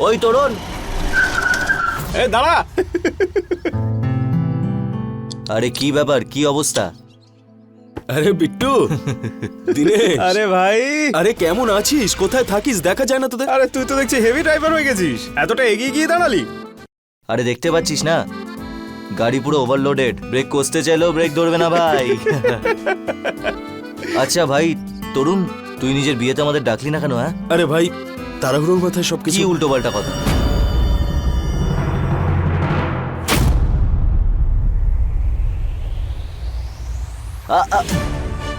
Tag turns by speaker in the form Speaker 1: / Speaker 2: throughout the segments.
Speaker 1: ওই তরুণ,
Speaker 2: দাঁড়া।
Speaker 1: আরে কি ব্যাপার, কি অবস্থা?
Speaker 2: আরে বিট্টু, দিনেশ,
Speaker 3: আরে ভাই,
Speaker 2: আরে কেমন আছিস? কোথায় থাকিস? দেখা যায় না তোদের।
Speaker 3: আরে তুই তো দেখছি হেভি ড্রাইভার হয়ে গেছিস, এতটা এগিয়ে গিয়ে দাঁড়ালি।
Speaker 1: আরে দেখতে পাচ্ছিস না, গাড়ি পুরো ওভারলোডেড, ব্রেক কষতে চাইলেও ব্রেক ধরবে না ভাই। আচ্ছা ভাই তরুণ, তুই নিজের বিয়েতে আমাদের ডাকলি না কেন? হ্যাঁ,
Speaker 2: আরে ভাই, তাড়াহুড়োর মাথায়
Speaker 1: কি
Speaker 2: সবকিছু।
Speaker 1: উল্টো পাল্টা কথা।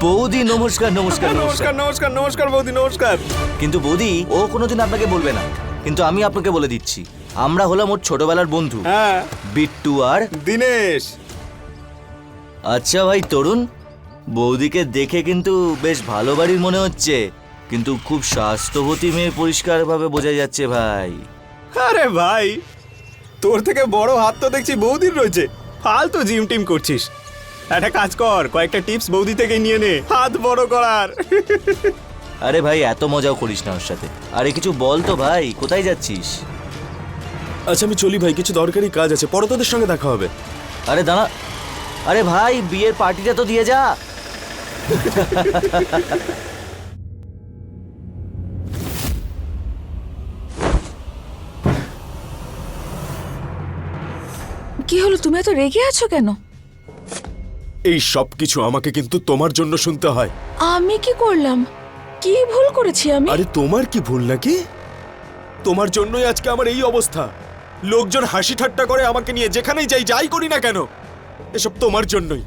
Speaker 1: বৌদি নমস্কার নমস্কার নমস্কার।
Speaker 3: নমস্কার নমস্কার নমস্কার বৌদি, নমস্কার।
Speaker 1: কিন্তু বৌদি ও কোনোদিন আপনাকে বলবে না, কিন্তু আমি আপনাকে বলে দিচ্ছি, আমরা হলাম ওর ছোটবেলার বন্ধু,
Speaker 3: হ্যাঁ,
Speaker 1: বিট্টু আর
Speaker 3: দিনেশ।
Speaker 1: আচ্ছা ভাই তরুণ, বৌদিকে দেখে কিন্তু বেশ ভালো বাড়ির মনে হচ্ছে, কিন্তু খুব স্বাস্থ্যবতী মেয়ে পরিষ্কারভাবে বোঝা যাচ্ছে ভাই।
Speaker 3: আরে ভাই, তোর থেকে বড় হাত তো দেখছি বৌদির রয়েছে, ফালতু জিম টিম করছিস। একটা কাজ কর, কয়েকটা টিপস বৌদি থেকে নিয়ে নে হাত বড় করার।
Speaker 1: আরে ভাই এত মজাও করিস না ওর সাথে। আরে কিছু বল তো ভাই, কোথায় যাচ্ছিস?
Speaker 2: আচ্ছা আমি চলি ভাই, কিছু দরকারি কাজ আছে, পরে তোদের সঙ্গে দেখা হবে।
Speaker 1: আরে দাঁড়া, আরে ভাই বিয়ের পার্টিটা তো দিয়ে যা।
Speaker 4: কি হলো, তুমি এত রেগে আছো কেন?
Speaker 2: এই সব কিছু আমাকে কিন্তু তোমার জন্য শুনতে হয়।
Speaker 4: আমি কি করলাম? কি ভুল করেছি আমি?
Speaker 2: আরে তোমার কি ভুল নাকি? তোমার জন্যই আজকে আমার এই অবস্থা। লোকজন হাসি ঠাট্টা করে আমাকে নিয়ে, যেখানেই যাই যাই করি না কেন, এসব তোমার জন্যই।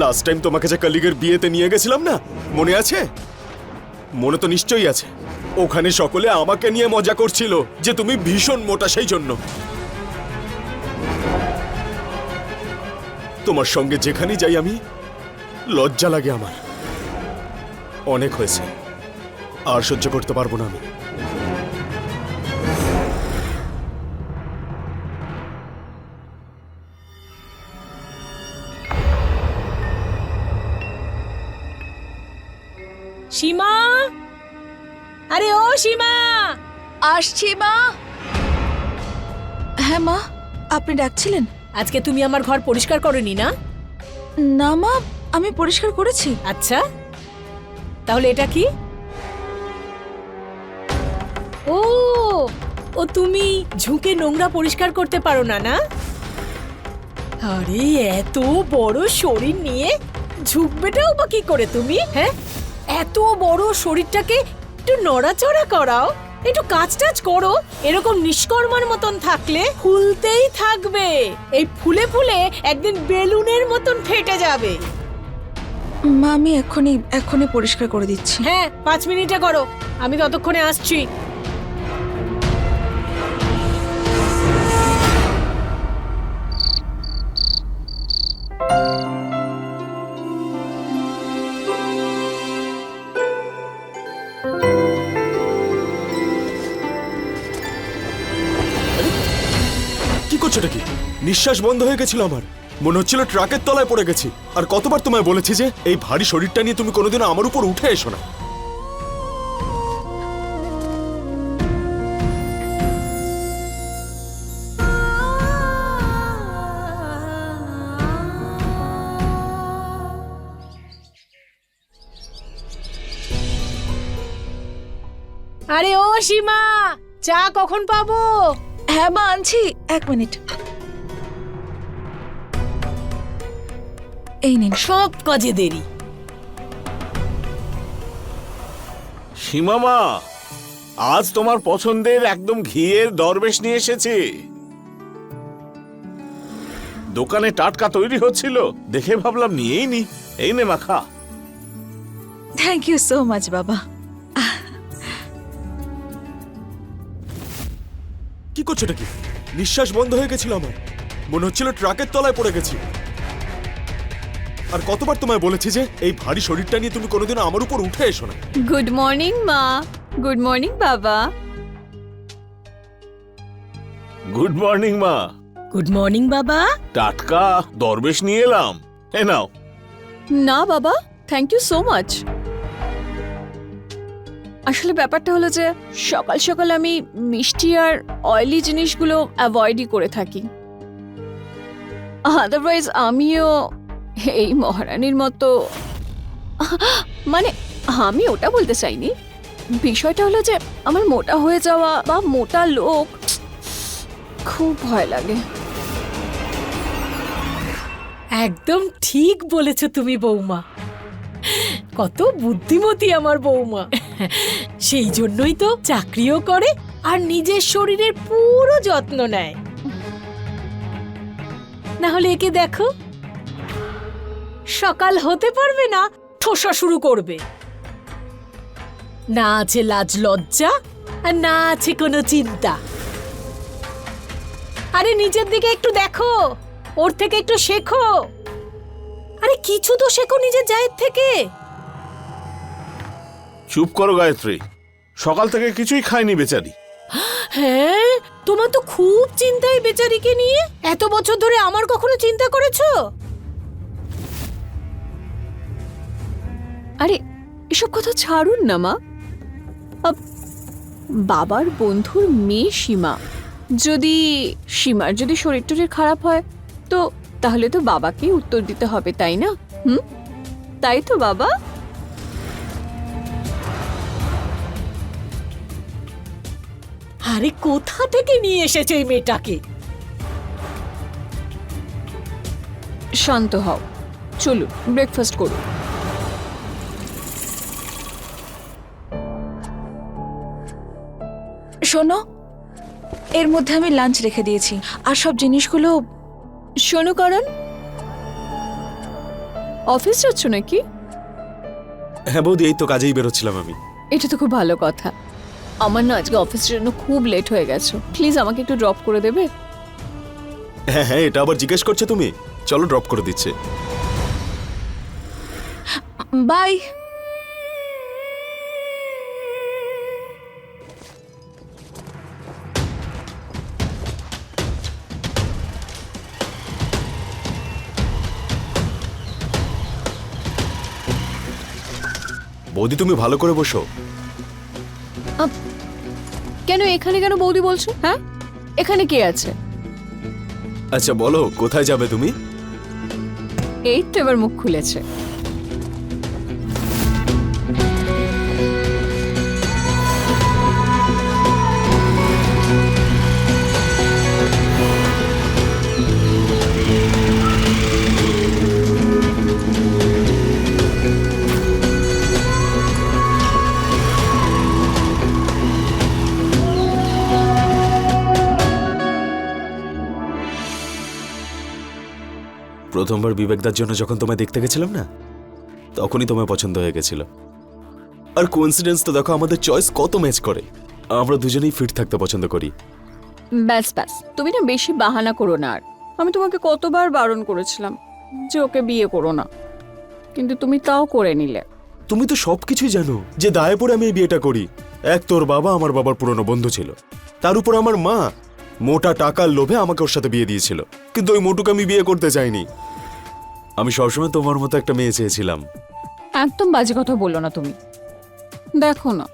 Speaker 2: লাস্ট টাইম তোমাকে যে কলিগের বিয়েতে নিয়ে গেছিলাম না, মনে আছে? মনে তো নিশ্চয়ই আছে। ওখানে সকলে আমাকে নিয়ে মজা করছিল যে তুমি ভীষণ মোটা, সেই জন্য। তোমার সঙ্গে যেখানেই যাই আমি, লজ্জা লাগে আমার। অনেক হয়েছে, আর সহ্য করতে পারবো না আমি।
Speaker 5: সীমা, আরে ও সীমা,
Speaker 4: আসছি মা। হ্যাঁ মা, আপনি ডাকছিলেন?
Speaker 5: আজকে তুমি আমার ঘর পরিষ্কার করনি না?
Speaker 4: না মা, আমি পরিষ্কার করেছি।
Speaker 5: আচ্ছা, তাহলে এটা কি? ও ও তুমি ঝুঁকে নোংরা পরিষ্কার করতে পারো না, না? আরে এত বড় শরীর নিয়ে ঝুঁকবেটাও বা কি করে তুমি? হ্যাঁ, এত বড় শরীরটাকে একটু নড়াচড়া করাও, একটু কাজ টাজ করো। এরকম নিষ্কর্মার মতন থাকলে ফুলতেই থাকবে, এই ফুলে ফুলে একদিন বেলুনের মতন ফেটে যাবে।
Speaker 4: মা আমি এক্ষুনি পরিষ্কার করে দিচ্ছি।
Speaker 5: হ্যাঁ, 5 মিনিটে করো, আমি ততক্ষণে আসছি।
Speaker 2: কি করছো এটা কি? নিঃশ্বাস বন্ধ হয়ে গেছিল আমার, মনে হচ্ছিল ট্রাকের তলায় পড়ে গেছি। আর কতবার তোমায় বলেছি যে এই ভারী শরীরটা নিয়ে তুমি কোনোদিনও আমার উপর উঠে এসো না।
Speaker 5: আরে ও সীমা, চা কখন পাবো?
Speaker 4: হ্যাঁ মা, আনছি, 1 মিনিট। এই নিন।
Speaker 5: সব কাজে দেরি।
Speaker 6: সীমামা, আজ তোমার পছন্দের একদম ঘিয়ের দরবেশ নিয়ে এসেছি। দোকানে টাটকা তৈরি হচ্ছিল, দেখে ভাবলাম নিয়েই নি। এই নে মাখা।
Speaker 4: থ্যাংক ইউ সো মাচ বাবা।
Speaker 2: কি করছো এটা কি? নিঃশ্বাস বন্ধ হয়ে গেছিল আমার, মনে হচ্ছিল ট্রাকের তলায় পড়ে গেছি। আর কতবার তোমায় বলেছি যে এই ভারী শরীরটা নিয়ে তুমি কোনোদিনও আমার উপর উঠে এসো না।
Speaker 7: গুড মর্নিং মা। গুড মর্নিং বাবা।
Speaker 6: গুড মর্নিং মা।
Speaker 5: গুড মর্নিং বাবা।
Speaker 6: টাটকা দরবেশ নিয়ে এলাম, এ নাও।
Speaker 7: না বাবা, থ্যাংক ইউ সো মাচ। আসলে ব্যাপারটা হলো যে সকাল সকাল আমি মিষ্টি আর অয়েলি জিনিসগুলো অ্যাভয়েডই করে থাকি। আদারওয়াইজ আমিও এই মহারানীর মতো, মানে আমি ওটা বলতে চাইনি। বিষয়টা হলো যে আমার মোটা হয়ে যাওয়া বা মোটা লোক খুব ভয় লাগে।
Speaker 5: একদম ঠিক বলেছ তুমি বৌমা, কত বুদ্ধিমতী আমার বৌমা। সেই জন্যই তো চাকরিও করে আর নিজের শরীরের পুরো যত্ন নেয়। না হলে একে দেখো, সকাল হতে পারবে না ঠোসা শুরু করবে। না আছে লাজ লজ্জা আর না আছে কোনো চিন্তা। আরে নিজের দিকে একটু দেখো, ওর থেকে একটু শেখো। আরে কিছু তো শেখো নিজের জায়ের থেকে।
Speaker 6: চুপ করো গায়ত্রী, সকাল থেকে কিছুই খায়নি বেচারি।
Speaker 5: হ্যাঁ, তোমার তো খুব চিন্তাই বেচারিকে নিয়ে। এত বছর ধরে আমার কখনো চিন্তা করেছো?
Speaker 7: আরে এসব কথা ছাড়ুন না মা। বাবার বন্ধুর মেয়ে সীমা, যদি সীমার যদি শরীর টরীর খারাপ হয় তো তাহলে তো বাবাকেই উত্তর দিতে হবে, তাই না? তাই তো বাবা?
Speaker 5: আরে কোথা থেকে নিয়ে এসেছো এই মেয়েটাকে?
Speaker 7: শান্ত হও, চলুন ব্রেকফাস্ট করুন।
Speaker 4: শোনো, এর মধ্যে আমি লাঞ্চ রেখে দিয়েছি আর সব জিনিসগুলো।
Speaker 7: শোনো করণ, অফিস যাচ্ছ নাকি?
Speaker 2: হ্যাঁ বৌদি, এই তো কাজেই বেরোচ্ছিলাম আমি।
Speaker 7: এটা তো খুব ভালো কথা। আমার না আজকে অফিসের জন্য খুব লেট হয়ে গেছে, প্লিজ আমাকে একটু ড্রপ করে দেবে?
Speaker 2: হ্যাঁ হ্যাঁ, এটা আবার জিজ্ঞেস করছো তুমি? চলো ড্রপ করে দিচ্ছে।
Speaker 4: বাই।
Speaker 2: বৌদি তুমি ভালো করে বসো।
Speaker 7: কেন এখানে কেন বৌদি বলছো? হ্যাঁ, এখানে কে আছে?
Speaker 2: আচ্ছা বলো, কোথায় যাবে তুমি?
Speaker 7: এই তো এবার মুখ খুলেছে।
Speaker 2: প্রথমবার বিবেকদার জন্য যখন তোমায় দেখতে গেছিলাম না, তখনই তোমায় পছন্দ হয়ে গেছিল। আর কোইন্সিডেন্স তো দেখো, আমাদের চয়েস কত ম্যাচ করে। আমরা দুজনেই ফিট থাকতে পছন্দ করি।
Speaker 7: ব্যাস ব্যাস, তুমি না বেশি বাহানা করো না। আর আমি তোমাকে কতবার বারণ করেছিলাম যে ওকে বিয়ে করো না, কিন্তু তুমি তাও করে নিলে।
Speaker 2: তুমি তো সবকিছুই জানো যে দায়ে পড়ে আমি এই বিয়েটা করি। এক তোর বাবা আমার বাবার পুরনো বন্ধু ছিল, তার উপর আমার মা মোটা টাকার লোভে আমাকে ওর সাথে বিয়ে দিয়েছিল। কিন্তু ওই মোটুকে আমি বিয়ে করতে চাইনি। আমি সবসময় তোমার মতো একটা মেয়ে চেয়েছিলাম।
Speaker 7: একদম বাজে কথা বললো না তুমি। দেখো না,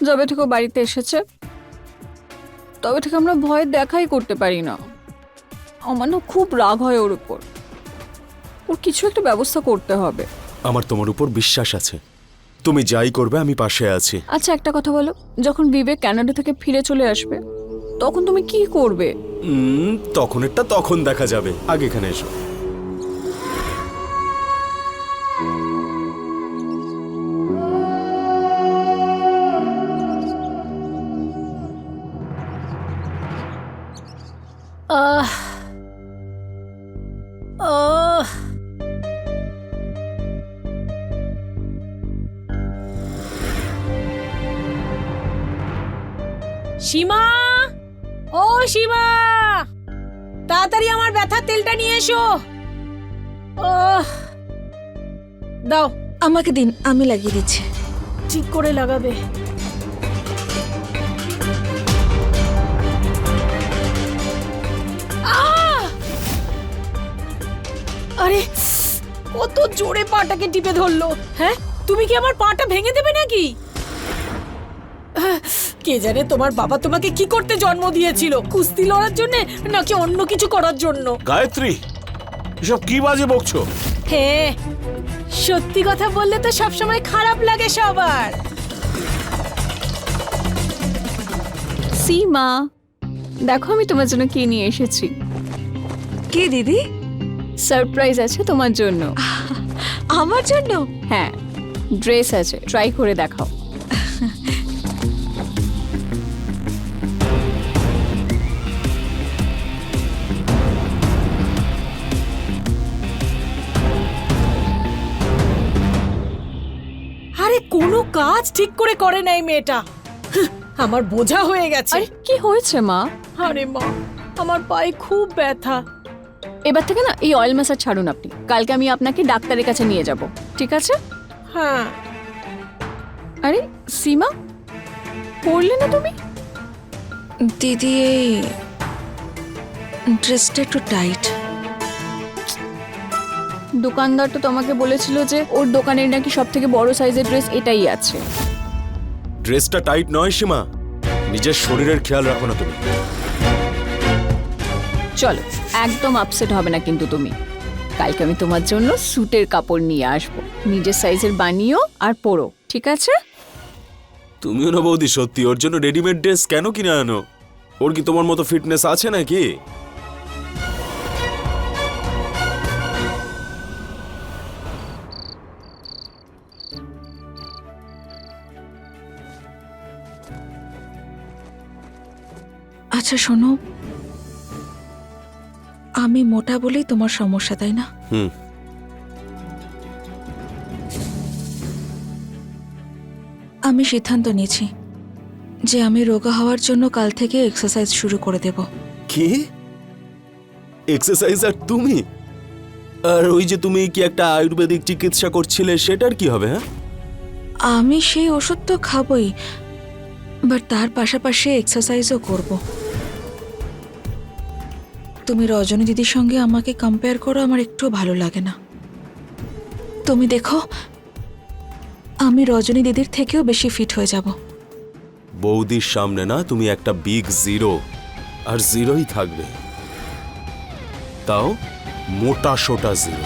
Speaker 7: যবে থেকে ও বাড়িতে এসেছে তবে থেকে আমরা ভয় দেখাই করতে পারি না। আমার না খুব রাগ হয় ওর উপর। ওর কিছু একটা ব্যবস্থা করতে হবে।
Speaker 2: আমার তোমার উপর বিশ্বাস আছে, তুমি যাই করবে আমি পাশে আছি।
Speaker 7: আচ্ছা একটা কথা বলো, যখন বিবেক কানাডা থেকে ফিরে চলে আসবে তখন তুমি কি করবে?
Speaker 2: তখনেরটা তখন দেখা যাবে, আগে এখানে এসো।
Speaker 5: আহ আহ সীমা, ও সীমা, তাড়াতাড়ি আমার ব্যথার তেলটা নিয়ে এসো। দাও,
Speaker 4: আমাকে দিন, আমি লাগিয়ে দিচ্ছি।
Speaker 5: ঠিক করে লাগাবে। আরে কত জোরে পাটাকে টিপে ধরলো। হ্যাঁ, তুমি কি আমার পাটা ভেঙে দেবে নাকি? কে জানে তোমার বাবা তোমাকে কি করতে জন্ম দিয়েছিল, কুস্তি লড়ার জন্য নাকি অন্য কিছু করার জন্য?
Speaker 6: গায়ত্রী, এসব কি বাজে বকছো?
Speaker 5: হ্যাঁ, সত্যি কথা বললে তো সবসময় খারাপ লাগে সবার।
Speaker 7: সীমা, দেখো আমি তোমার জন্য কি নিয়ে এসেছি।
Speaker 4: কি দিদি?
Speaker 7: সারপ্রাইজ আছে তোমার জন্য।
Speaker 4: আমার জন্য?
Speaker 7: হ্যাঁ, ড্রেস আছে, ট্রাই করে দেখাও।
Speaker 5: আরে কোনো কাজ ঠিক করে করে নাই মেয়েটা। হাহ, আমার বোঝা হয়ে গেছে।
Speaker 7: আরে কি হয়েছে মা?
Speaker 5: আরে মা, আমার পায়ে খুব ব্যথা।
Speaker 7: এবার থেকে না এই অয়েল ম্যাসাজ ছাড়ুন আপনি। কালকে আমি আপনাকে ডাক্তারের কাছে নিয়ে যাব, ঠিক আছে?
Speaker 5: হ্যাঁ,
Speaker 7: আরে সীমা, পড়লে না তুমি?
Speaker 4: দিদি এই ড্রেসটা একটু টাইট।
Speaker 7: দোকানদার তো তোমাকে বলেছিল যে ওর দোকানের নাকি সব থেকে বড় সাইজের ড্রেস এটাই আছে।
Speaker 2: ড্রেসটা টাইট নয় সীমা, নিজের শরীরের খেয়াল রাখো না তুমি।
Speaker 7: চলো, একদম আপসেট হবে না কিন্তু তুমি। কালকে আমি তোমার জন্য স্যুটের কাপড় নিয়ে আসবো, নিজের সাইজের বানিও আর পরো, ঠিক আছে?
Speaker 2: তুমিও না বৌদি, সত্যি ওর জন্য রেডিমেড ড্রেস কেন কিনে আনো? ওর কি তোমার মতো ফিটনেস আছে নাকি?
Speaker 4: আচ্ছা শোনো, আমি মোটা বলেই তোমার সমস্যা, তাই না?
Speaker 2: হুম।
Speaker 4: আমি সিদ্ধান্ত নিয়েছি যে আমি রোগা হওয়ার জন্য কাল থেকে এক্সারসাইজ শুরু করে দেব।
Speaker 2: কি এক্সারসাইজ? আর তুমি? আর ওই যে তুমি কি একটা আয়ুর্বেদিক চিকিৎসা করছিলে, সেটার কি হবে? হ্যাঁ,
Speaker 4: আমি সেই ওষুধ তো খাবই, বাট তার পাশাপাশি এক্সারসাইজও করব। তুমি রজনী দিদির সঙ্গে আমাকে কম্পেয়ার করো, আমার একটু ভালো লাগে না। তুমি দেখো, আমি রজনী দিদির থেকেও বেশি ফিট হয়ে যাব।
Speaker 2: বৌদির সামনে না তুমি একটা বিগ জিরো, আর জিরোই থাকবে, তাও মোটা সোটা জিরো।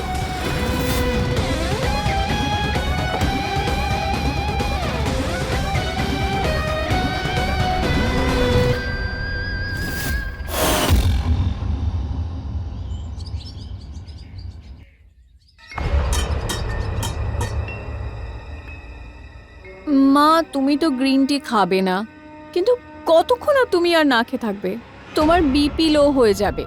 Speaker 7: মা, তুমি তো গ্রিন টি খাবে না, কিন্তু কতক্ষণ আর তুমি আর না খেয়ে থাকবে? তোমার বিপি লো হয়ে যাবে।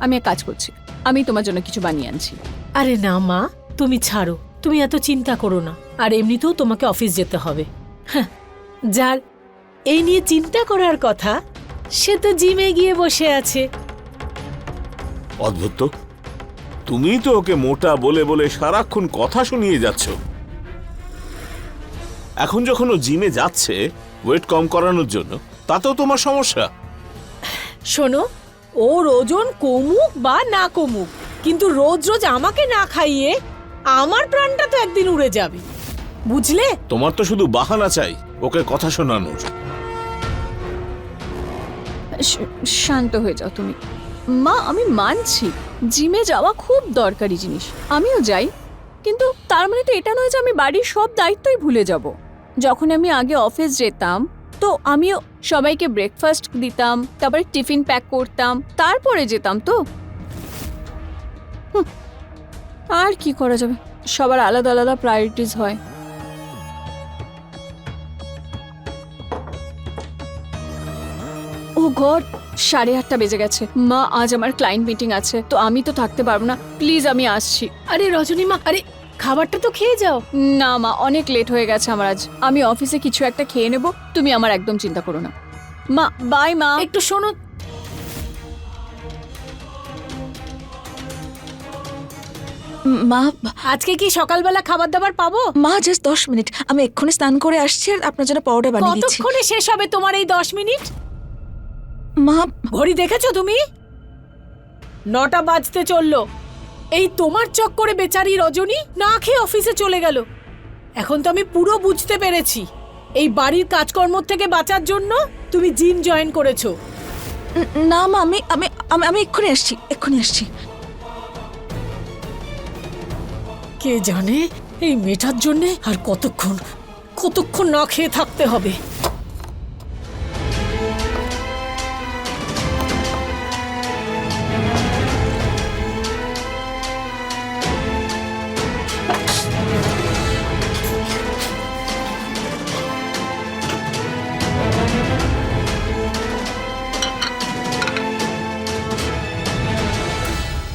Speaker 7: আমি এক কাজ করছি, আমি তোমার জন্য কিছু বানিয়ে আনছি।
Speaker 5: আরে না মা, তুমি ছাড়ো, তুমি এত চিন্তা করো না। আর এমনিতেও তোমাকে অফিস যেতে হবে। হ্যাঁ, যার এই নিয়ে চিন্তা করার কথা সে তো জিমে গিয়ে বসে আছে।
Speaker 6: অদ্ভুত তো, তুমি তো ওকে মোটা বলে বলে সারাক্ষণ কথা শুনিয়ে যাচ্ছ। এখন যখন ও জিমে যাচ্ছে ওয়েট কম করানোর জন্য, তাতেও তোমার সমস্যা?
Speaker 5: শোনো, ওর ওজন কমুক বা না কমুক, কিন্তু রোজ রোজ আমাকে না খাইয়ে আমার প্রাণটা তো একদিন উড়ে যাবে, বুঝলে?
Speaker 6: তোমার তো শুধু বাহানা চাই ওকে কথা শোনানোর।
Speaker 7: শান্ত হয়ে যাও তুমি। মা, আমি মানছি জিমে যাওয়া খুব দরকারি জিনিস, আমিও যাই, কিন্তু তার মানে তো এটা নয় যে আমি বাড়ির সব দায়িত্বই ভুলে যাব। যখন আমি আগে অফিস যেতাম তো আমিও সবাইকে ব্রেকফাস্ট দিতাম, তারপরে টিফিন প্যাক করতাম, তারপরে যেতাম তো। আর কি করা যাবে, সবার আলাদা আলাদা প্রায়োরিটিস হয়। ও গড, 8:30 বেজে গেছে। মা, আজ আমার ক্লায়েন্ট মিটিং আছে, তো আমি তো থাকতে পারবো না, প্লিজ আমি আসছি।
Speaker 5: আরে রজনী মা, আরে খাবারটা তো খেয়ে যাও।
Speaker 7: না মা, অনেক লেট হয়ে গেছে আমার আজ, আমি অফিসে কিছু একটা খেয়ে নেব, তুমি আমার একদম চিন্তা করো না। মা, বাই মা।
Speaker 5: একটু শোনো,
Speaker 4: মা,
Speaker 5: আজকে কি সকালবেলা খাবার দাবার পাবো?
Speaker 4: মা জাস্ট 10 মিনিট, আমি এক্ষুনি স্নান করে আসছি আর আপনার জন্য পাউডার বানিয়ে দিচ্ছি।
Speaker 5: কতক্ষণে শেষ হবে তোমার এই 10 মিনিট?
Speaker 4: মা,
Speaker 5: ঘড়ি দেখেছো তুমি? 9টা বাজতে চললো। এই তোমার চক্করে বেচারি রজনী না খেয়ে অফিসে চলে গেল। এখন তো আমি পুরো বুঝতে পেরেছি এই বাড়ির কাজকর্ম থেকে বাঁচার জন্য তুমি জিম জয়েন করেছো।
Speaker 4: না মা, আমি আমি আমি আমি এক্ষুনি আসছি, এক্ষুনি আসছি।
Speaker 5: কে জানে এই মেয়েটার জন্য আর কতক্ষণ কতক্ষণ না খেয়ে থাকতে হবে।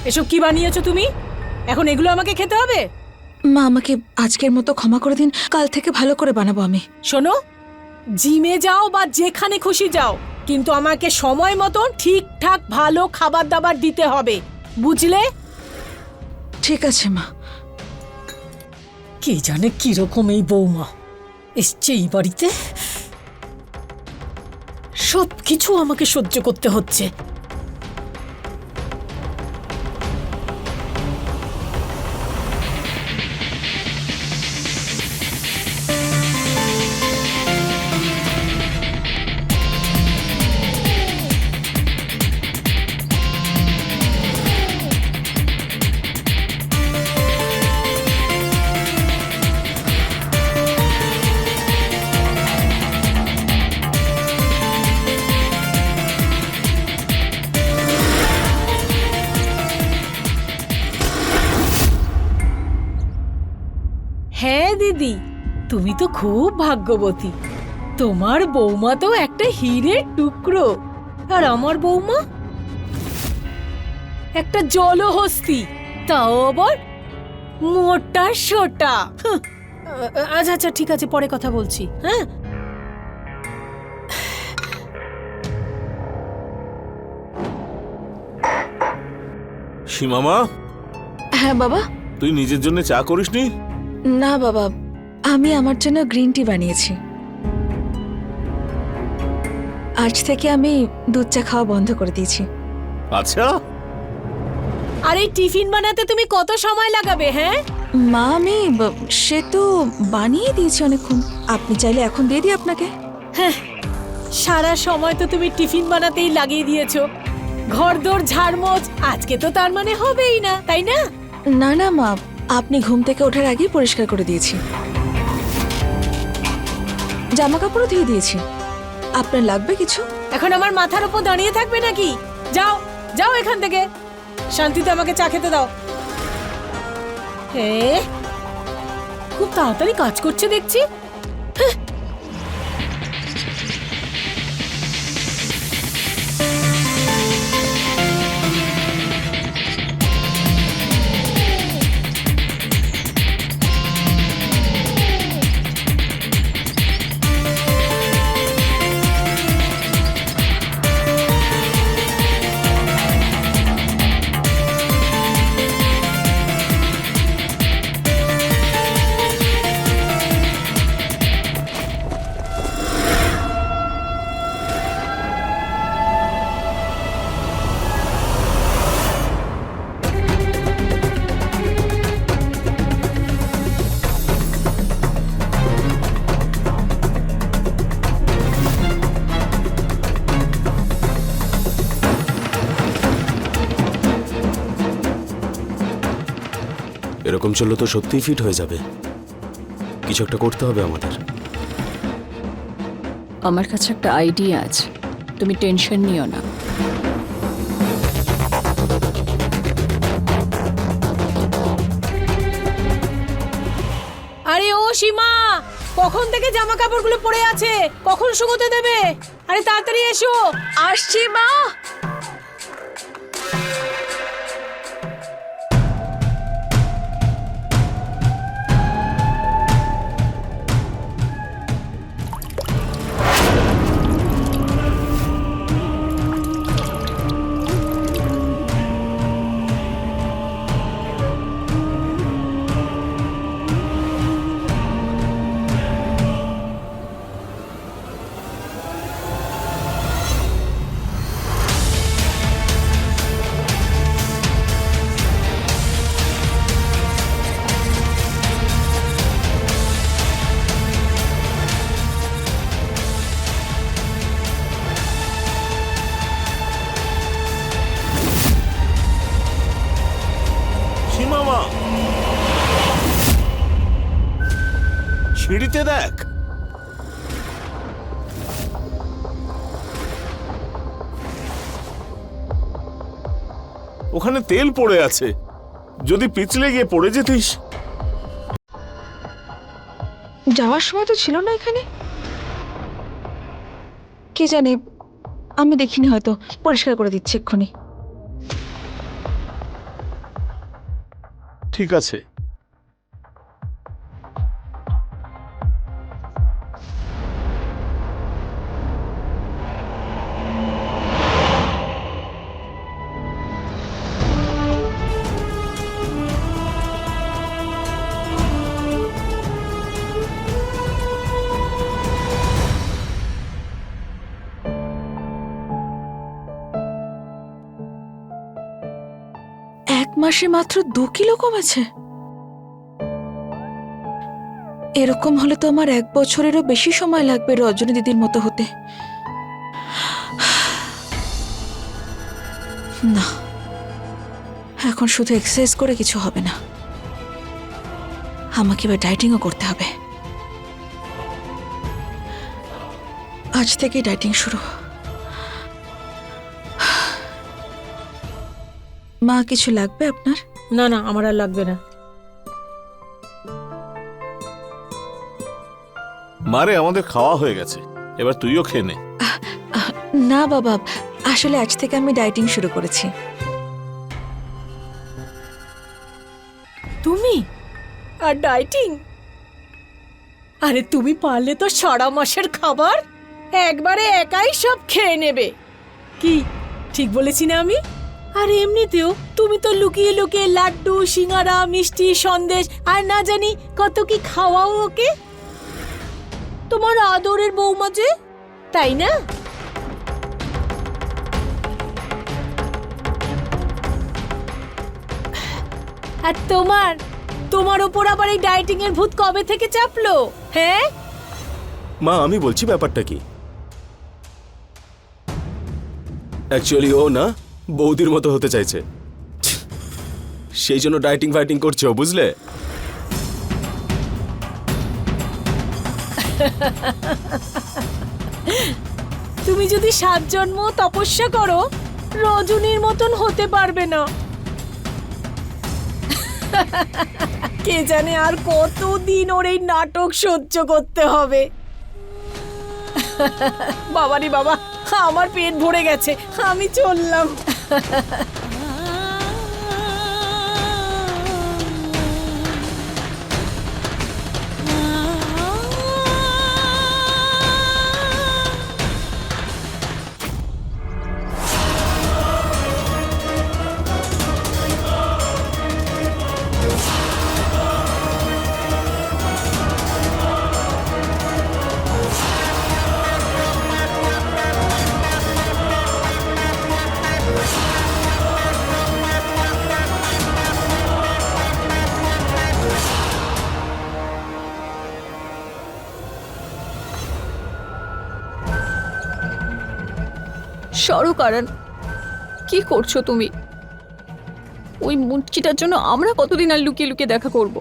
Speaker 5: এসব কি বানিয়েছো তুমি? এখন এগুলো আমাকে খেতে হবে?
Speaker 4: মা, আমাকে আজকের মতো ক্ষমা করে দিন, কাল থেকে ভালো করে বানাবো আমি।
Speaker 5: শোনো, জিমে যাও বা যেখানে খুশি যাও, কিন্তু আমাকে সময় মতো ঠিকঠাক ভালো খাবার দাবার দিতে হবে, বুঝলে?
Speaker 4: ঠিক আছে মা।
Speaker 5: কে জানে কিরকম এই বৌমা এসছে এই বাড়িতে। সব কিছু আমাকে সহ্য করতে হচ্ছে। হ্যাঁ দিদি, তুমি তো খুব ভাগ্যবতী। তোমার বৌমা তো একটা হীরের টুকরো, আর আমার বৌমা একটা জলহস্তি, তাও আবার মোটা সোটা। হাহ। আচ্ছা আচ্ছা, ঠিক আছে, পরে কথা বলছি। হ্যাঁ,
Speaker 6: সীমামা,
Speaker 4: হ্যাঁ বাবা।
Speaker 6: তুই নিজের জন্য চা করিসনি?
Speaker 4: না বাবা, আমি আমার জন্য গ্রিন টি বানিয়েছি। আজ থেকে আমি দুধ চা খাওয়া বন্ধ করে দিয়েছি।
Speaker 6: আচ্ছা,
Speaker 5: আর এই টিফিন বানাতে তুমি কত সময় লাগাবে? হ্যাঁ,
Speaker 4: মা, আমি সে তো বানিয়ে দিয়েছি অনেকক্ষণ। আপনি চাইলে এখন দিয়ে দিই আপনাকে।
Speaker 5: হ্যাঁ, সারা সময় তো তুমি টিফিন বানাতেই লাগিয়ে দিয়েছো। ঘরদোর ঝাড়মোছ আজকে তো তার মানে হবেই না, তাই না?
Speaker 4: না না মা, আপনি ঘুম থেকে ওঠার আগেই পরিষ্কার করে দিয়েছি। জামা কাপড়ও ধুয়ে দিয়েছি। আপনার লাগবে কিছু?
Speaker 5: এখন আমার মাথার উপর দাঁড়িয়ে থাকবে নাকি? যাও যাও এখান থেকে, শান্তিতে আমাকে চা খেতে দাও। হে, খুব তাড়াতাড়ি কাজ করছে দেখছি। হ্যাঁ।
Speaker 2: এরকম চললে তো সত্যিই ফিট হয়ে যাবে। কিছু একটা করতে হবে আমাদের।
Speaker 7: আমার কাছে একটা আইডিয়া আছে, তুমি টেনশন নিও না।
Speaker 5: আরে ও সীমা, কখন থেকে জামা কাপড়গুলো পড়ে আছে? কখন শুকোতে দেবে? আরে তাড়াতাড়ি এসো।
Speaker 4: আসছি মা।
Speaker 6: মামা, সিঁড়িতে দেখ। ওখানে তেল পড়ে আছে, যদি পিছলে গিয়ে পড়ে যেতিস।
Speaker 4: যাওয়ার সময় তো ছিল না এখানে। কে জানে, আমি দেখিনি, হয়তো পরিষ্কার করে দিচ্ছে এক্ষুনি।
Speaker 6: ঠিক আছে।
Speaker 4: এক মাসে মাত্র 2 কিলো কমেছে। এরকম হলে তো আমার 1 বছরেরও বেশি সময় লাগবে রজনী দিদির মতো হতে। না, এখন শুধু এক্সারসাইজ করে কিছু হবে না, আমাকে এবার ডায়েটিংও করতে হবে। আজ থেকেই ডায়েটিং শুরু। মা, কিছু লাগবে আপনার?
Speaker 5: না না, আমার আর লাগবে না।
Speaker 6: মারে, আমাদের খাওয়া হয়ে গেছে, এবার তুইও খেয়ে নে।
Speaker 4: না বাবা, আসলে আজ থেকে আমি ডায়েটিং শুরু করেছি।
Speaker 5: তুমি আর ডায়েটিং? আরে তুমি পারলে তো সারা মাসের খাবার একবারে একাই সব খেয়ে নেবে। কি ঠিক বলেছি না আমি? আর এমনিতেও তুমি তো লুকিয়ে লুকিয়ে লাড্ডু, সিঙ্গারা, মিষ্টি, সন্দেশ আর না জানি কত কি খাওয়াও ওকে। তোমার আদরের বৌমা যে, তাই না? আর তোমার ওপর আবার এই ডায়েটিং এর ভূত কবে থেকে চাপলো? হ্যাঁ
Speaker 2: মা, আমি বলছি ব্যাপারটা কি। অ্যাকচুয়ালি ও না বৌদির মতো হতে চাইছে, সেই জন্য ডায়েটিং ফাইটিং করছে ও, বুঝলে?
Speaker 5: তুমি যদি 7 জন্ম তপস্যা করো, রজনীর মতন হতে পারবে না। কে জানে আর কতদিন ওর এই নাটক সহ্য করতে হবে। বাবারি বাবা, আমার পেট ভরে গেছে, আমি চললাম।
Speaker 7: সরো কারণ, কি করছো তুমি? ওই মুটকিটার জন্য আমরা কতদিন আর লুকিয়ে লুকিয়ে দেখা করব?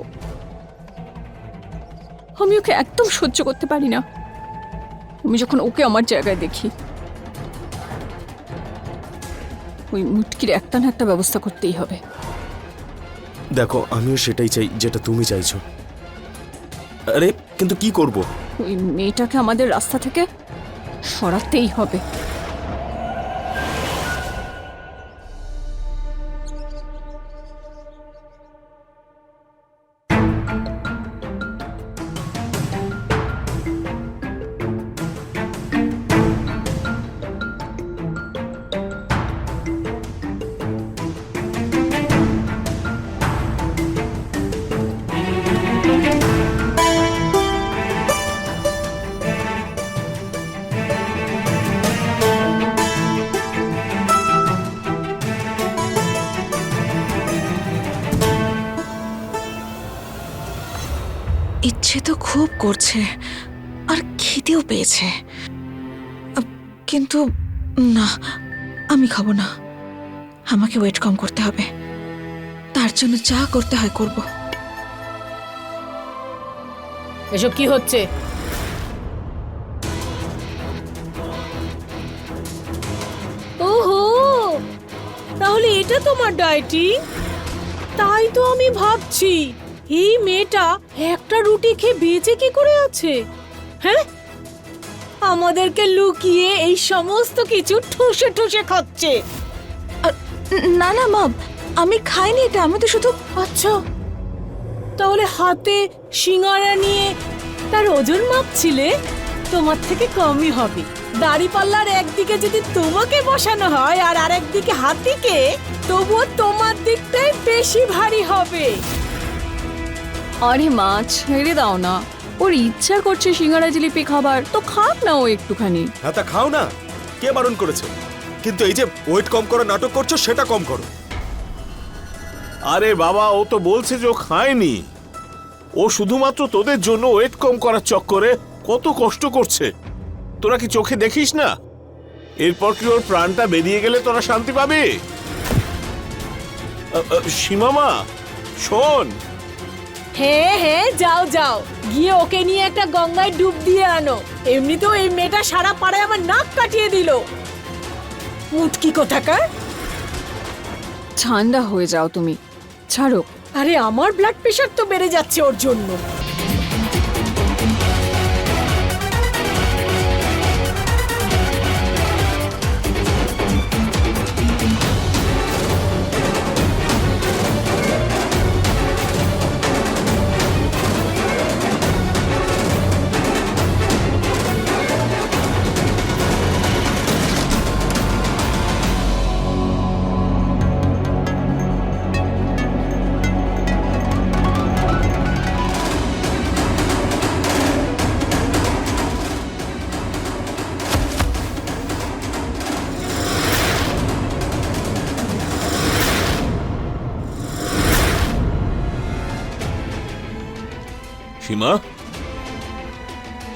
Speaker 7: আমি ওকে একদম সহ্য করতে পারি না। আমি যখন ওকে আমার জায়গায় দেখি, ওই মুটকির একটা না একটা ব্যবস্থা করতেই হবে।
Speaker 2: দেখো, আমিও সেটাই চাই যেটা তুমি চাইছো। আরে কিন্তু কি করব?
Speaker 7: ওই মেয়েটাকে আমাদের রাস্তা থেকে সরাতেই হবে।
Speaker 4: ইচ্ছে তো খুব করছে আর খিদেও পেয়েছে, কিন্তু না, আমি খাবো না। আমাকে ওয়েট কম করতে হবে, তার জন্য যা করতে হয় করব।
Speaker 5: এসব কি হচ্ছে? ওহো, তাহলে এটা তোমার ডায়েটিং? তাই তো আমি ভাবছি এই মেয়েটা একটা রুটি খেয়ে বেঁচে কি করে আছে। হ্যাঁ, আমাদেরকে লুকিয়ে এই সমস্ত কিছু ঠুসে ঠুসে খাচ্ছে।
Speaker 4: না না মা, আমি খাইনি এটা, আমি তো শুধু।
Speaker 5: আচ্ছা, তাহলে হাতে সিঙ্গারা নিয়ে তার ওজন মাপছিলে? তোমার থেকে কমই হবে। দাড়িপাল্লার একদিকে যদি তোমাকে বসানো হয় আর আরেকদিকে হাতিকে, তবুও তোমার দিকটাই বেশি ভারী হবে।
Speaker 7: আরে মা, ছেড়ে দাও না। ওর ইচ্ছা করছে সিঙ্গারা জিলিপি খাবার, তো খাক না ও একটুখানি।
Speaker 2: হ্যাঁ তা খাও না, কে বারণ করেছে? কিন্তু এই যে ওয়েট কম করার নাটক করছো সেটা কম করো।
Speaker 6: আরে বাবা, ও তো বলছে যে ও খায়নি। ও শুধুমাত্র তোদের জন্য ওয়েট কম করার চক্করে কত কষ্ট করছে। তোরা কি চোখে দেখিস না? এরপর কি ওর প্রাণটা বেরিয়ে গেলে তোরা শান্তি পাবি? সীমামা, শোন।
Speaker 5: হ্যাঁ হ্যাঁ, যাও যাও, গিয়ে ওকে নিয়ে একটা গঙ্গায় ডুব দিয়ে আনো। এমনিতেও এই মেয়েটা সারা পাড়ায় আমার নাক কাটিয়ে দিল। মুটকি কোথাকার।
Speaker 7: ঠান্ডা হয়ে যাও তুমি, ছাড়ো।
Speaker 5: আরে আমার ব্লাড প্রেশার তো বেড়ে যাচ্ছে ওর জন্য।
Speaker 6: সীমা,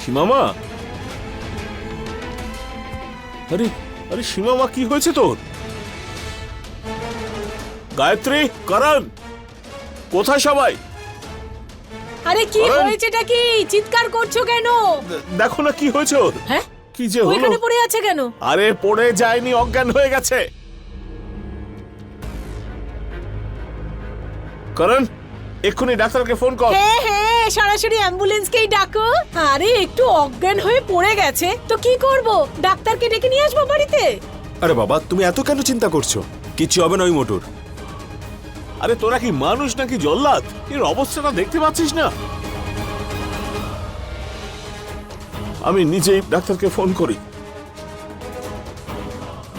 Speaker 6: সীমামা, আরে আরে সীমামা, কি হয়েছে তোর? গায়ত্রী, করণ, কোথায় সবাই?
Speaker 5: আরে কি
Speaker 6: করণ?
Speaker 5: হয়েছেটা কি? চিৎকার করছো কেন?
Speaker 6: দেখো না কি হয়েছে ওর।
Speaker 5: হ্যাঁ,
Speaker 6: কি যে হলো?
Speaker 5: ওইখানে পড়ে আছে কেন?
Speaker 6: আরে পড়ে যায়নি, অজ্ঞান হয়ে গেছে। করণ, এক্ষুনি ডাক্তারকে ফোন কর।
Speaker 5: হ্যাঁ হ্যাঁ, সরাসরি অ্যাম্বুলেন্সকেই ডাকো। আরে একটু অজ্ঞান হয়ে পড়ে গেছে তো কি করব? ডাক্তারকে ডেকে নিয়ে আসবো বাড়িতে।
Speaker 2: আরে বাবা, তুমি এত কেন চিন্তা করছো? কিচ্ছু হবে না ওই মোটর।
Speaker 6: আরে তোরা কি মানুষ নাকি জল্লাদ? এর অবস্থাটা দেখতে পাচ্ছিস না? আমি নিজেই ডাক্তারকে ফোন করি।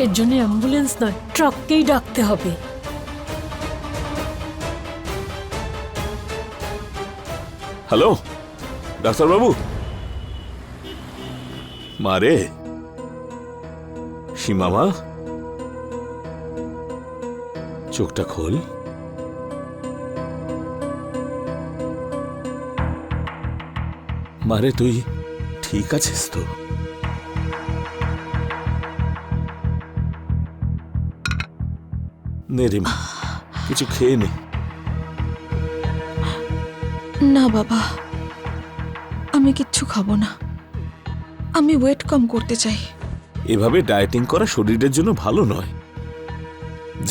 Speaker 5: এর জন্য অ্যাম্বুলেন্স নয়, ট্রাককেই ডাকতে হবে।
Speaker 6: হ্যালো ডাক্তারবাবু। মারে, সীমামা, চোখটা খোল। মারে, তুই ঠিক আছিস তো? নে রে মা, কিছু খেয়ে নে।
Speaker 4: না বাবা, আমি কিচ্ছু খাবো না। আমি ওয়েট কম করতে চাই।
Speaker 6: এভাবে ডায়েটিং করা শরীরের জন্য ভালো নয়।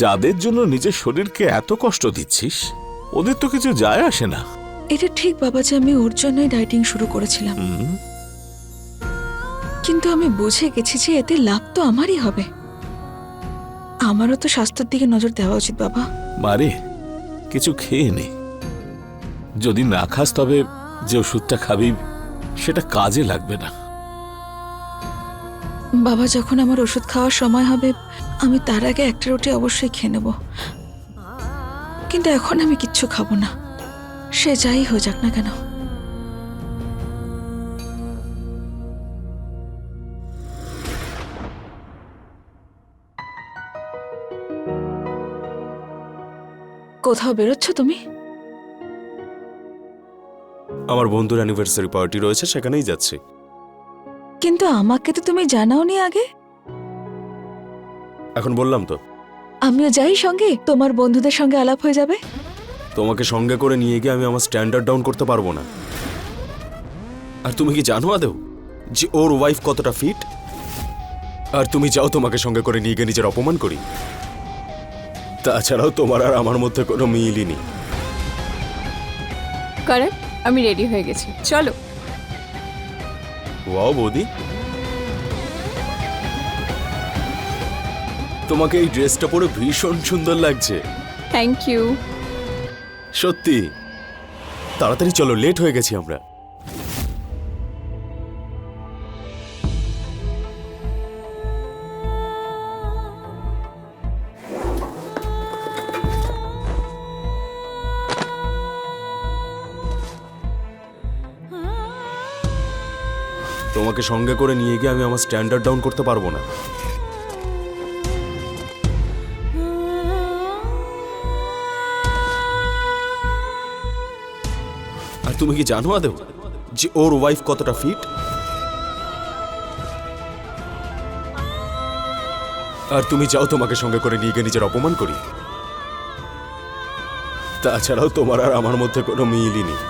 Speaker 6: যাদের জন্য নিজের শরীরকে এত কষ্ট দিচ্ছিস, ওদের তো কিছু যায় আসে না।
Speaker 4: এটা ঠিক বাবা যে আমি ওর জন্যই ডায়েটিং শুরু করেছিলাম, কিন্তু আমি বুঝে গেছি যে এতে লাভ তো আমারই হবে। আমারও তো স্বাস্থ্যের দিকে নজর দেওয়া উচিত বাবা।
Speaker 6: মারে, কিছু খেয়ে নে। যদি না খাস তবে যে ওষুধটা খাবি সেটা কাজে লাগবে না।
Speaker 4: বাবা, যখন আমার ওষুধ খাওয়ার সময় হবে আমি তার আগে একটা রুটি অবশ্যই খেয়ে নেব, কিন্তু এখন আমি কিচ্ছু খাবো না, সে যাই হয়ে যাক না কেন। কোথাও বেরোচ্ছ তুমি?
Speaker 2: আমার বন্ধুর অ্যানিভার্সারি পার্টি রয়েছে, সেখানেই যাচ্ছি।
Speaker 4: কিন্তু আমাকে তো তুমি জানাওনি আগে।
Speaker 2: এখন বললাম তো।
Speaker 4: আমিও যাই সঙ্গে, তোমার বন্ধুদের সঙ্গে আলাপ হয়ে যাবে।
Speaker 2: তোমাকে সঙ্গে করে নিয়ে গিয়ে আমি আমার স্ট্যান্ডার্ড ডাউন করতে পারবো না। আর তুমি কি জানো আদৌ যে ওর ওয়াইফ কতটা ফিট? আর তুমি চাও তোমাকে সঙ্গে করে নিয়ে গিয়ে নিজের অপমান করি? তাছাড়াও তোমার আর আমার মধ্যে কোনো মিলই নেই।
Speaker 7: কারেক্ট, আমি রেডি হয়ে গেছি, চলো।
Speaker 2: ওয়াও বৌদি, তোমাকে এই ড্রেসটা পরে ভীষণ সুন্দর লাগছে।
Speaker 7: Thank you.
Speaker 2: সত্যি, তাড়াতাড়ি চলো, লেট হয়ে গেছি আমরা। তোমাকে সঙ্গে করে নিয়ে গিয়ে আমি আমার স্ট্যান্ডার্ড ডাউন করতে পারবো না। আর তুমি কি জানো আদৌ যে ওর ওয়াইফ কতটা ফিট? আর তুমি চাও তোমাকে সঙ্গে করে নিয়ে গিয়ে নিজের অপমান করি? তাছাড়াও তোমার আর আমার মধ্যে কোনো মিলই নেই।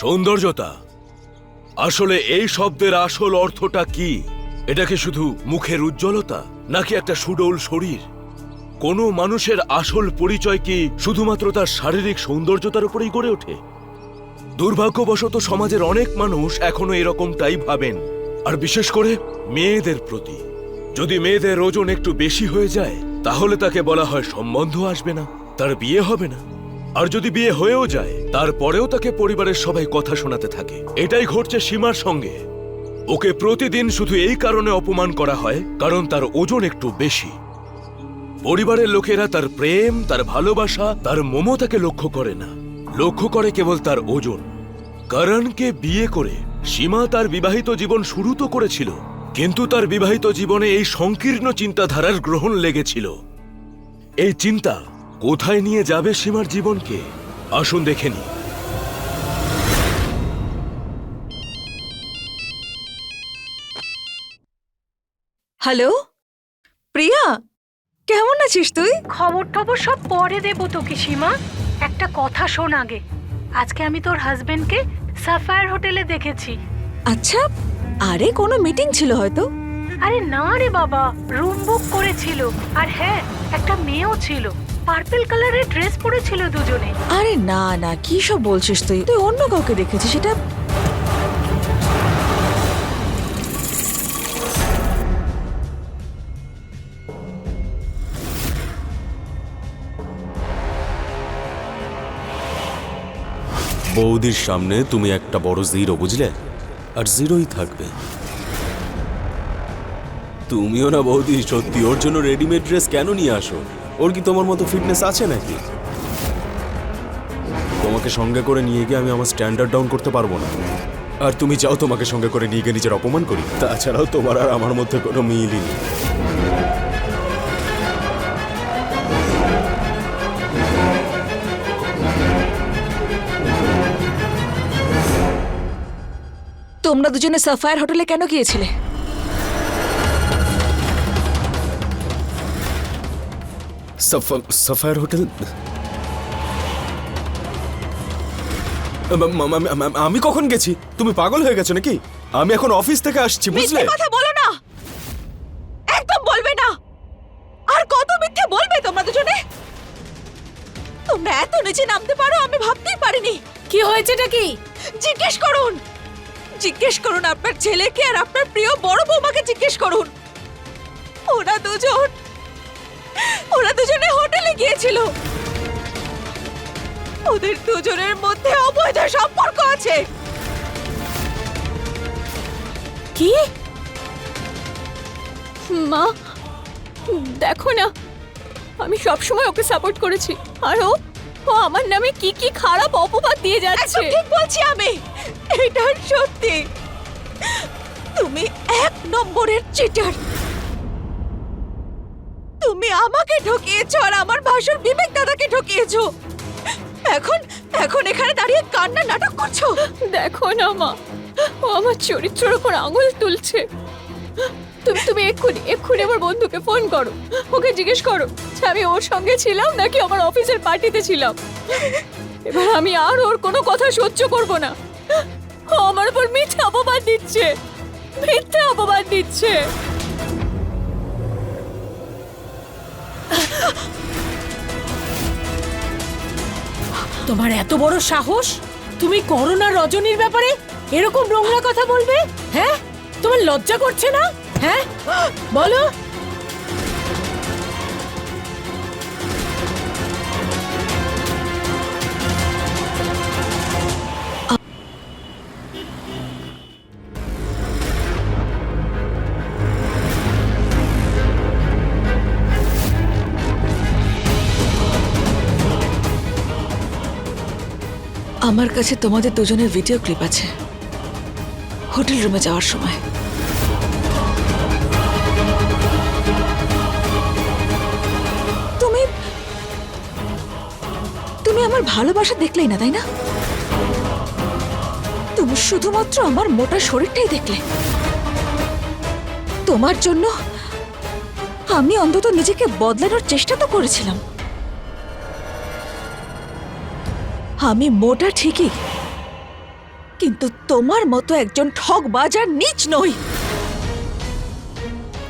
Speaker 8: সৌন্দর্যতা, আসলে এই শব্দের আসল অর্থটা কি? এটা কি শুধু মুখের উজ্জ্বলতা, নাকি একটা সুডৌল শরীর? কোনো মানুষের আসল পরিচয় কি শুধুমাত্র তার শারীরিক সৌন্দর্যতার উপরেই গড়ে ওঠে? দুর্ভাগ্যবশত সমাজের অনেক মানুষ এখনো এরকমটাই ভাবেন, আর বিশেষ করে মেয়েদের প্রতি। যদি মেয়েদের ওজন একটু বেশি হয়ে যায়, তাহলে তাকে বলা হয় সম্বন্ধ আসবে না, তার বিয়ে হবে না। আর যদি বিয়ে হয়েও যায়, তারপরেও তাকে পরিবারের সবাই কথা শোনাতে থাকে। এটাই ঘটছে সীমার সঙ্গে। ওকে প্রতিদিন শুধু এই কারণে অপমান করা হয় কারণ তার ওজন একটু বেশি। পরিবারের লোকেরা তার প্রেম, তার ভালোবাসা, তার মমতাকে লক্ষ্য করে না, লক্ষ্য করে কেবল তার ওজন। করণকে বিয়ে করে সীমা তার বিবাহিত জীবন শুরু তো করেছিল, কিন্তু তার বিবাহিত জীবনে এই সংকীর্ণ চিন্তাধারার গ্রহণ লেগেছিল। এই চিন্তা কোথায় নিয়ে যাবে সীমার জীবনকে? আসুন দেখে নিই।
Speaker 4: হ্যালো প্রিয়া, কেমন আছিস তুই?
Speaker 9: খবর টবর সব পরে দেবো তোকে সীমা। একটা কথা শোন আগে। আজকে আমি তোর হাজবেন্ডকে সাফায়ার হোটেলে দেখেছি।
Speaker 4: আচ্ছা, আরে কোনো মিটিং ছিল হয়তো।
Speaker 9: আরে না রে বাবা, রুম বুক করেছিল। আর হ্যাঁ, একটা মেয়েও ছিল, পার্পল কালারের ড্রেস পরেছিল দুজনে।
Speaker 4: আরে না না, কি সব বলছিস তুই? তুই অন্য কাউকে দেখেছিস সেটা?
Speaker 2: বৌদির সামনে তুমি একটা বড় জিরো, বুঝলে? আর জিরোই থাকবে। তুমিও না বৌদি, সত্যি ওর জন্য রেডিমেড ড্রেস কেন নিয়ে আসো? ওর কি তোমার মতো ফিটনেস আছে নাকি? তোমাকে সঙ্গে করে নিয়ে গিয়ে আমি আমার স্ট্যান্ডার্ড ডাউন করতে পারবো না। আর তুমি চাও তোমাকে সঙ্গে করে নিয়ে গিয়ে নিজের অপমান করি? তাছাড়াও তোমার আর আমার মধ্যে কোনো মিলই নেই।
Speaker 4: তোমরা দুজনে সাফায়ার হোটেলে কেন গিয়েছিলে?
Speaker 2: Sapphire hotel? আমি কখন গেছি? তুমি পাগল হয়ে গেছো নাকি? আমি এখন অফিস থেকে আসছি, বুঝলে?
Speaker 4: মিথ্যে কথা বলো না, একদম বলবে না। আর কত মিথ্যে বলবে তোমরা দুজনে? তোমরা এত নিচে নামতে পারো আমি ভাবতেই পারিনি।
Speaker 5: কি হয়েছেটা কি?
Speaker 4: জিজ্ঞেস করুন, জিজ্ঞেস করুন আপনার ছেলেকে আর আপনার প্রিয় বড় বৌমাকে জিজ্ঞেস করুন। ওরা দুজনে হোটেলে গিয়েছিল। ওদের দুজনের মধ্যে অবৈধ সম্পর্ক আছে।
Speaker 5: কি?
Speaker 7: মা, দেখো না, আমি সবসময় ওকে সাপোর্ট করেছি, আর ও আমার নামে কি কি খারাপ অপবাদ দিয়ে যাচ্ছে।
Speaker 4: একদম ঠিক বলছি আমি, এটা সত্যি। তুমি এক নম্বরের চিটার। তুমি আমাকে ঠকিয়েছো আর আমার ভাসুর বিবেক দাদাকে ঠকিয়েছো। এখন এখন এখানে দাঁড়িয়ে কান্না নাটক করছো?
Speaker 7: দেখো না মা, ও আমার চরিত্রের উপর আঙুল তুলছে। তুমি তুমি এক্ষুনি আমার বন্ধুকে ফোন করো, ওকে জিজ্ঞেস করো যে আমি ওর সঙ্গে ছিলাম নাকি আমার অফিসের পার্টিতে ছিলাম। এবার আমি আর ওর কোনো কথা সহ্য করব না। ও আমার উপর মিথ্যা অপবাদ দিচ্ছে, মিথ্যা অপবাদ দিচ্ছে।
Speaker 5: তোমার এত বড় সাহস, তুমি করোনা রজনীর ব্যাপারে এরকম নোংরা কথা বলবে? হ্যাঁ, তোমার লজ্জা করছে না? হ্যাঁ বলো।
Speaker 4: আমার কাছে তোমাদের দুজনের ভিডিও ক্লিপ আছে হোটেল রুমে যাওয়ার সময়। তুমি তুমি আমার ভালোবাসা দেখলেই না, তাই না? তুমি শুধুমাত্র আমার মোটা শরীরটাই দেখলে। তোমার জন্য আমি অন্তত নিজেকে বদলানোর চেষ্টা তো করেছিলাম। আমি মোটা ঠিকই, কিন্তু তোমার মতো একজন ঠকবাজ আর নীচ নই।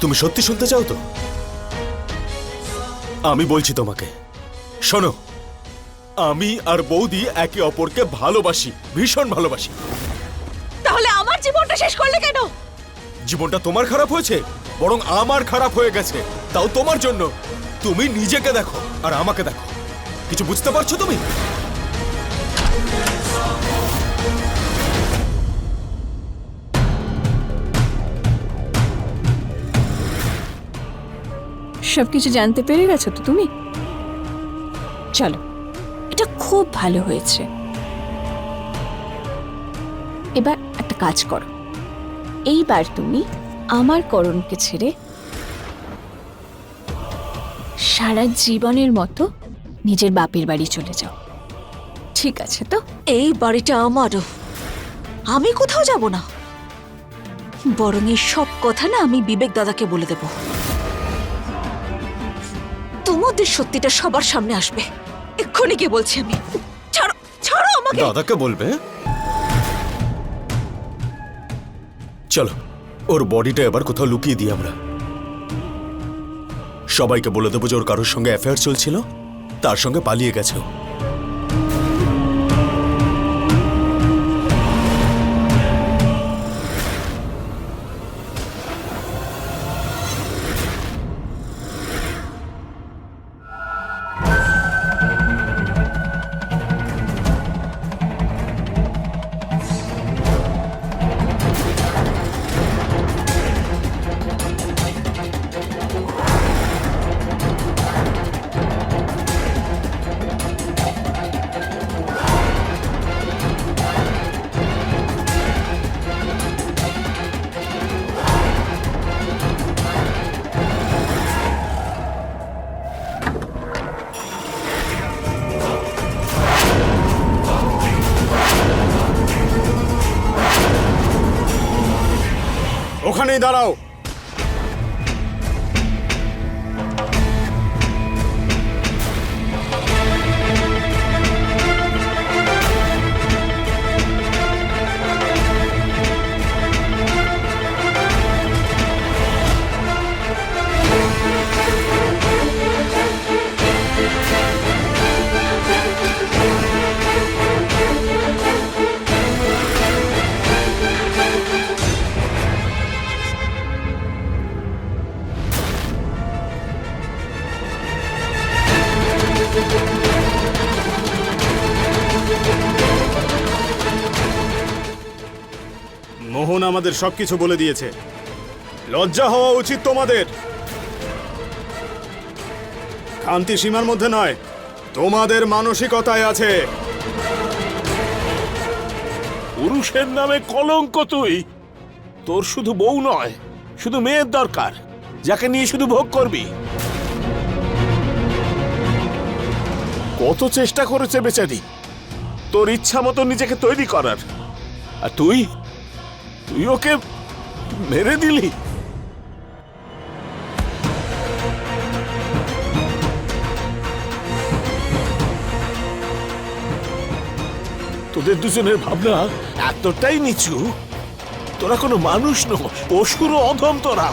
Speaker 2: তুমি সত্যি শুনতে চাও তো? আমি বলছি তোমাকে, শোনো, আমি আর বৌদি একে অপরকে ভালোবাসি, ভীষণ ভালোবাসি।
Speaker 4: তাহলে আমার জীবনটা শেষ করলে কেন?
Speaker 2: জীবনটা তোমার খারাপ হয়েছে, বরং আমার খারাপ হয়ে গেছে, তাও তোমার জন্য। তুমি নিজেকে দেখো আর আমাকে দেখো, কিছু বুঝতে পারছো তুমি?
Speaker 7: সবকিছু জানতে পেরে গেছো তো তুমি? চলো, এটা খুব ভালো হয়েছে। এবার একটা কাজ করো, এইবার তুমি আমার করণকে ছেড়ে সারা জীবনের মতো নিজের বাপের বাড়ি চলে যাও, ঠিক আছে তো?
Speaker 4: এই বাড়িটা আমারও, আমি কোথাও যাব না। বরং এই সব কথা না আমি বিবেক দাদাকে বলে দেব। তোমাদের সত্যিটা সবার সামনে আসবে। এক্ষুনি গিয়ে বলছি আমি। ছাড়ো, ছাড়ো আমাকে।
Speaker 2: দাদাকে বলবে? চলো, ওর বডিটা এবার কোথাও লুকিয়ে দিই আমরা। সবাইকে বলে দেবো যে ওর কারোর সঙ্গে অ্যাফেয়ার চলছিল, তার সঙ্গে পালিয়ে গেছে।
Speaker 3: ওখানেই দাঁড়াও। মোহন আমাদের সবকিছু বলে দিয়েছে। লজ্জা হওয়া উচিত তোমাদের। খান্তি সীমার মধ্যে নয়, তোমাদের মানসিকতায় আছে।
Speaker 6: পুরুষের নামে কলঙ্ক তুই। তোর শুধু বউ নয়, শুধু মেয়ের দরকার, যাকে নিয়ে শুধু ভোগ করবি। কত চেষ্টা করেছে বেচারি তোর ইচ্ছা মতো নিজেকে তৈরি করার, আর তুই ওকে মেরে দিলি। তোদের দুজনের ভাবনা এতটাই নিচু, তোরা কোনো মানুষ নয়, পশুরও অধম তোরা।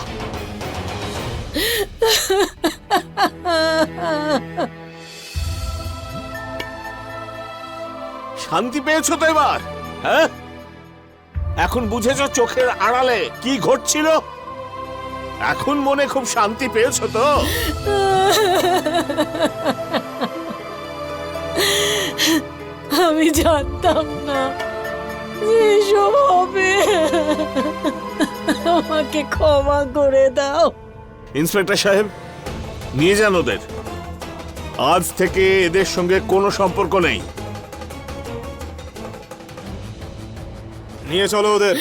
Speaker 6: শান্তি পেয়েছো তো এবার? হ্যাঁ, এখন বুঝেছো চোখের আড়ালে কি ঘটছিল? এখন মনে খুব শান্তি পেয়েছো তো?
Speaker 5: আমি জানতাম না যে এসব হবে। আমাকে ক্ষমা করে দাও।
Speaker 6: ইন্সপেক্টর সাহেব, নিয়ে যান ওদের। আজ থেকে এদের সঙ্গে কোনো সম্পর্ক নেই।
Speaker 2: নিয়ে চলো ওদের।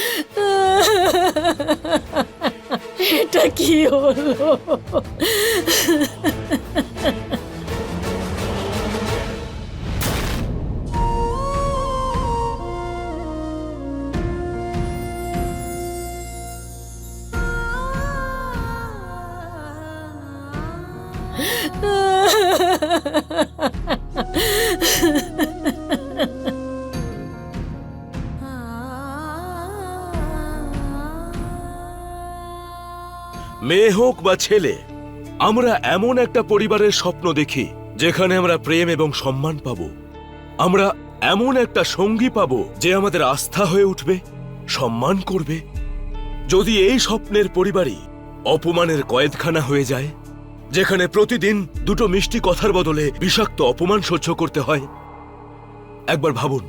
Speaker 5: এটা কি হলো?
Speaker 8: মেয়ে হোক বা ছেলে, আমরা এমন একটা পরিবারের স্বপ্ন দেখি যেখানে আমরা প্রেম এবং সম্মান পাবো। আমরা এমন একটা সঙ্গী পাবো যে আমাদের আস্থা হয়ে উঠবে, সম্মান করবে। যদি এই স্বপ্নের পরিবারই অপমানের কয়েদখানা হয়ে যায়, যেখানে প্রতিদিন দুটো মিষ্টি কথার বদলে বিষাক্ত অপমান সহ্য করতে হয়, একবার ভাবুন,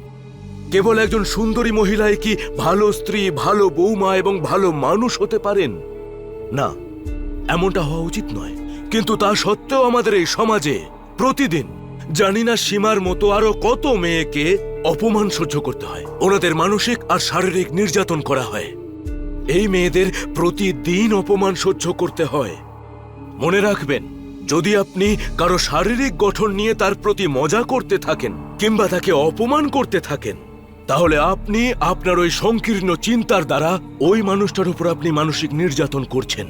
Speaker 8: কেবল একজন সুন্দরী মহিলাই কি ভালো স্ত্রী, ভালো বৌমা এবং ভালো মানুষ হতে পারেন? না, এমনটা হওয়া উচিত নয়। কিন্তু তা সত্ত্বেও আমাদের এই সমাজে প্রতিদিন জানি না সীমার মতো আরো কত মেয়েকে অপমান সহ্য করতে হয়, ওনাদের মানসিক আর শারীরিক নির্যাতন করা হয়। এই মেয়েদের প্রতিদিন অপমান সহ্য করতে হয়। মনে রাখবেন, যদি আপনি কারো শারীরিক গঠন নিয়ে তার প্রতি মজা করতে থাকেন কিংবা তাকে অপমান করতে থাকেন, তাহলে আপনি আপনার ওই সংকীর্ণ চিন্তার দ্বারা ওই মানুষটার উপর আপনি মানসিক নির্যাতন করছেন।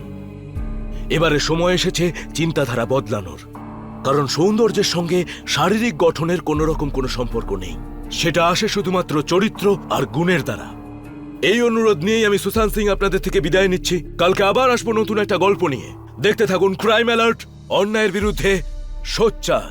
Speaker 8: এবারে সময় এসেছে চিন্তাধারা বদলানোর, কারণ সৌন্দর্যের সঙ্গে শারীরিক গঠনের কোনো রকম কোনো সম্পর্ক নেই। সেটা আসে শুধুমাত্র চরিত্র আর গুণের দ্বারা। এই অনুরোধ নিয়েই আমি সুশান্ত সিং আপনাদের থেকে বিদায় নিচ্ছি। কালকে আবার আসবো নতুন একটা গল্প নিয়ে। দেখতে থাকুন ক্রাইম অ্যালার্ট, অন্যায়ের বিরুদ্ধে সোচ্চার।